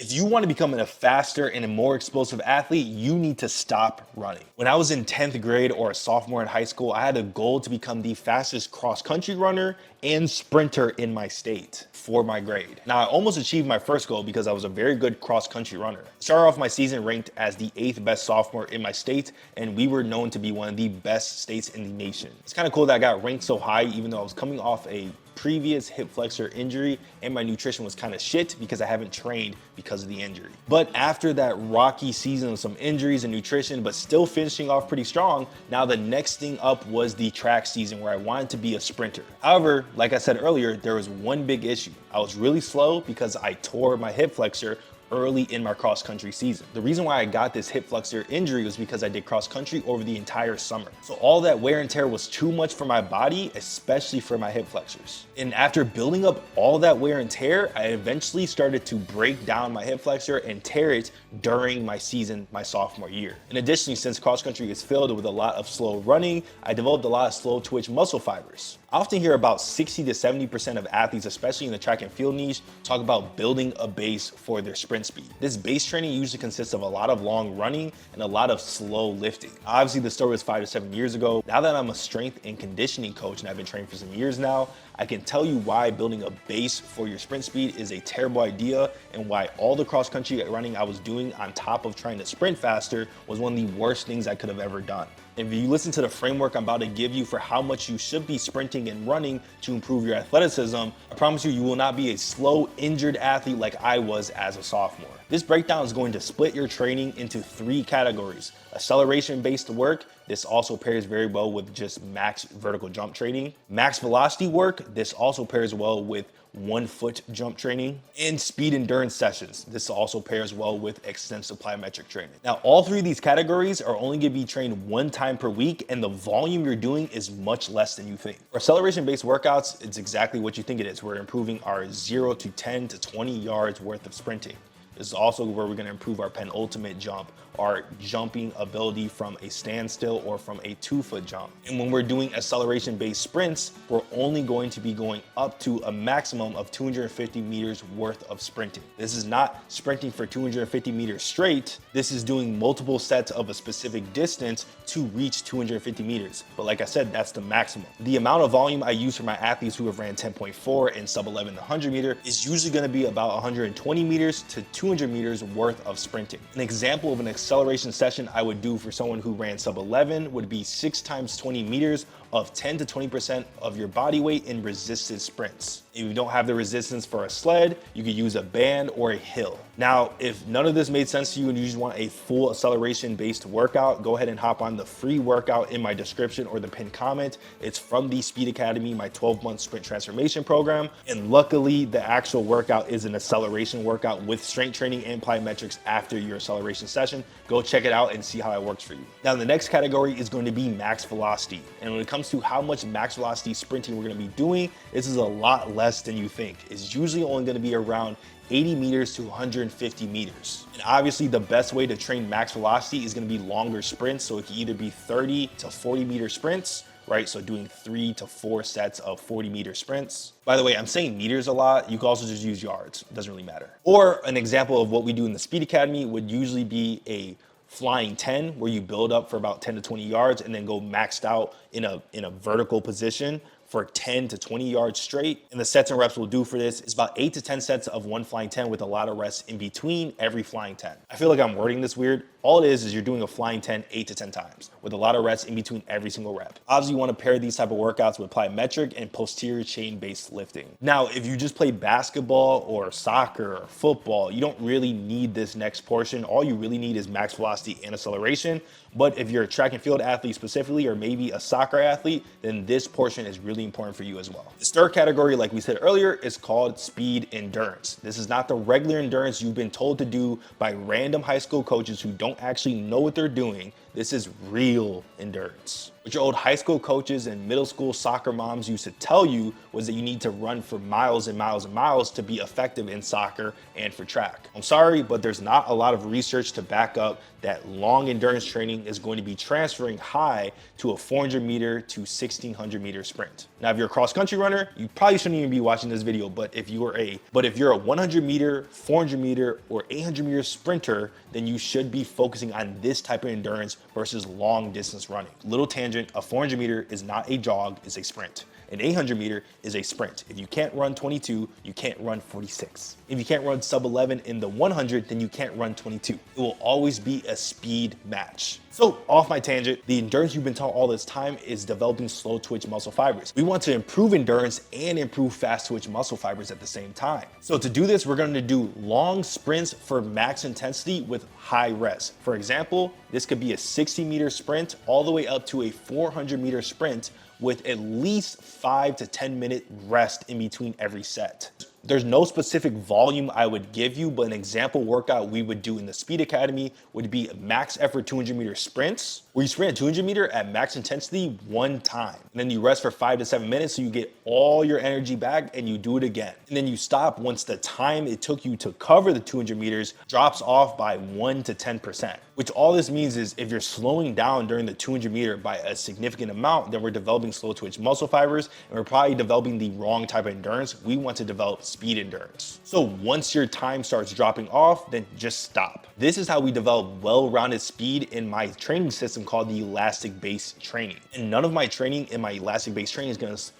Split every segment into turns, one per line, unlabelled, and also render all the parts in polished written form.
If you want to become a faster and a more explosive athlete, you need to stop running. When I was in 10th grade or a sophomore in high school, I had a goal to become the fastest cross country runner and sprinter in my state for my grade. Now, I almost achieved my first goal because I was a very good cross country runner. Started off my season ranked as the 8th best sophomore in my state, and we were known to be one of the best states in the nation. It's kind of cool that I got ranked so high, even though I was coming off a previous hip flexor injury and my nutrition was kind of shit because I haven't trained because of the injury. But after that rocky season of some injuries and nutrition, but still finishing off pretty strong, now the next thing up was the track season where I wanted to be a sprinter. However, like I said earlier, there was one big issue. I was really slow because I tore my hip flexor early in my cross country season. The reason why I got this hip flexor injury was because I did cross country over the entire summer. So all that wear and tear was too much for my body, especially for my hip flexors. And after building up all that wear and tear, I eventually started to break down my hip flexor and tear it during my season, my sophomore year. And additionally, since cross country is filled with a lot of slow running, I developed a lot of slow twitch muscle fibers. I often hear about 60 to 70% of athletes, especially in the track and field niche, talk about building a base for their sprint speed. This base training usually consists of a lot of long running and a lot of slow lifting. Obviously, the story was 5 to 7 years ago. Now that I'm a strength and conditioning coach and I've been training for some years now, I can tell you why building a base for your sprint speed is a terrible idea and why all the cross country running I was doing on top of trying to sprint faster was one of the worst things I could have ever done. If you listen to the framework I'm about to give you for how much you should be sprinting and running to improve your athleticism, I promise you, you will not be a slow, injured athlete like I was as a sophomore. This breakdown is going to split your training into 3 categories. Acceleration-based work, this also pairs very well with just max vertical jump training. Max velocity work, this also pairs well with 1-foot jump training, and speed endurance sessions. This also pairs well with extensive plyometric training. Now, all 3 of these categories are only gonna be trained 1 time per week, and the volume you're doing is much less than you think. For acceleration-based workouts, it's exactly what you think it is. We're improving our 0 to 10 to 20 yards worth of sprinting. This is also where we're gonna improve our penultimate jump, our jumping ability from a standstill or from a 2-foot jump. And when we're doing acceleration-based sprints, we're only going to be going up to a maximum of 250 meters worth of sprinting. This is not sprinting for 250 meters straight. This is doing multiple sets of a specific distance to reach 250 meters. But like I said, that's the maximum. The amount of volume I use for my athletes who have ran 10.4 and sub 11 to 100 meter is usually gonna be about 120 meters to 200 meters worth of sprinting. An example of an acceleration session I would do for someone who ran sub 11 would be 6 times 20 meters of 10 to 20% of your body weight in resisted sprints. If you don't have the resistance for a sled, you could use a band or a hill. Now, if none of this made sense to you and you just want a full acceleration-based workout, go ahead and hop on the free workout in my description or the pinned comment. It's from the Speed Academy, my 12-month sprint transformation program. And luckily, the actual workout is an acceleration workout with strength training and plyometrics after your acceleration session. Go check it out and see how it works for you. Now, the next category is going to be max velocity. And when it comes to how much max velocity sprinting we're gonna be doing, this is a lot less than you think. It's usually only gonna be around 80 meters to 150 meters. And obviously the best way to train max velocity is gonna be longer sprints. So it can either be 30 to 40 meter sprints, right? So doing 3 to 4 sets of 40-meter sprints. By the way, I'm saying meters a lot. You can also just use yards. It doesn't really matter. Or an example of what we do in the Speed Academy would usually be a flying 10, where you build up for about 10 to 20 yards and then go maxed out in a vertical position for 10 to 20 yards straight. And the sets and reps we'll do for this is about 8 to 10 sets of one flying 10 with a lot of rests in between every flying 10. I feel like I'm wording this weird. All it is you're doing a flying 10 8 to 10 times with a lot of rests in between every single rep. Obviously, you want to pair these type of workouts with plyometric and posterior chain-based lifting. Now, if you just play basketball or soccer or football, you don't really need this next portion. All you really need is max velocity and acceleration. But if you're a track and field athlete specifically, or maybe a soccer athlete, then this portion is really important for you as well. This third category, like we said earlier, is called speed endurance. This is not the regular endurance you've been told to do by random high school coaches who don't actually know what they're doing. This is real endurance. What your old high school coaches and middle school soccer moms used to tell you was that you need to run for miles and miles and miles to be effective in soccer and for track. I'm sorry, but there's not a lot of research to back up that long endurance training is going to be transferring high to a 400 meter to 1600 meter sprint. Now, if you're a cross country runner, you probably shouldn't even be watching this video, but if you're a 100 meter, 400 meter, or 800 meter sprinter, then you should be focusing on this type of endurance versus long distance running. Little tangent, a 400 meter is not a jog, it's a sprint. An 800 meter is a sprint. If you can't run 22, you can't run 46. If you can't run sub 11 in the 100, then you can't run 22. It will always be a speed match. So off my tangent, the endurance you've been taught all this time is developing slow twitch muscle fibers. We want to improve endurance and improve fast twitch muscle fibers at the same time. So to do this, we're going to do long sprints for max intensity with high rest. For example, this could be a 60 meter sprint all the way up to a 400 meter sprint with at least 5 to 10 minute rest in between every set. There's no specific volume I would give you, but an example workout we would do in the Speed Academy would be max effort 200 meter sprints, where you sprint a 200 meter at max intensity one time. And then you rest for 5 to 7 minutes so you get all your energy back and you do it again. And then you stop once the time it took you to cover the 200 meters drops off by 1 to 10%. Which all this means is if you're slowing down during the 200 meter by a significant amount, then we're developing slow twitch muscle fibers and we're probably developing the wrong type of endurance. We want to develop speed endurance. So once your time starts dropping off, then just stop. This is how we develop well-rounded speed in my training system called the elastic base training. And none of my training in my elastic base training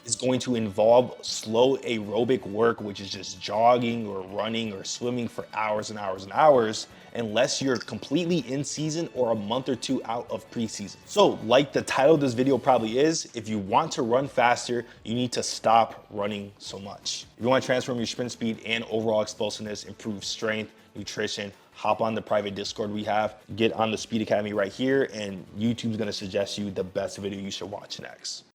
is going to involve slow aerobic work, which is just jogging or running or swimming for hours and hours and hours, unless you're completely in season or a month or two out of preseason. So like the title of this video probably is, if you want to run faster, you need to stop running so much. If you want to transform your sprint speed and overall explosiveness, improve strength, nutrition, hop on the private Discord we have, get on the Speed Academy right here, and YouTube's gonna suggest you the best video you should watch next.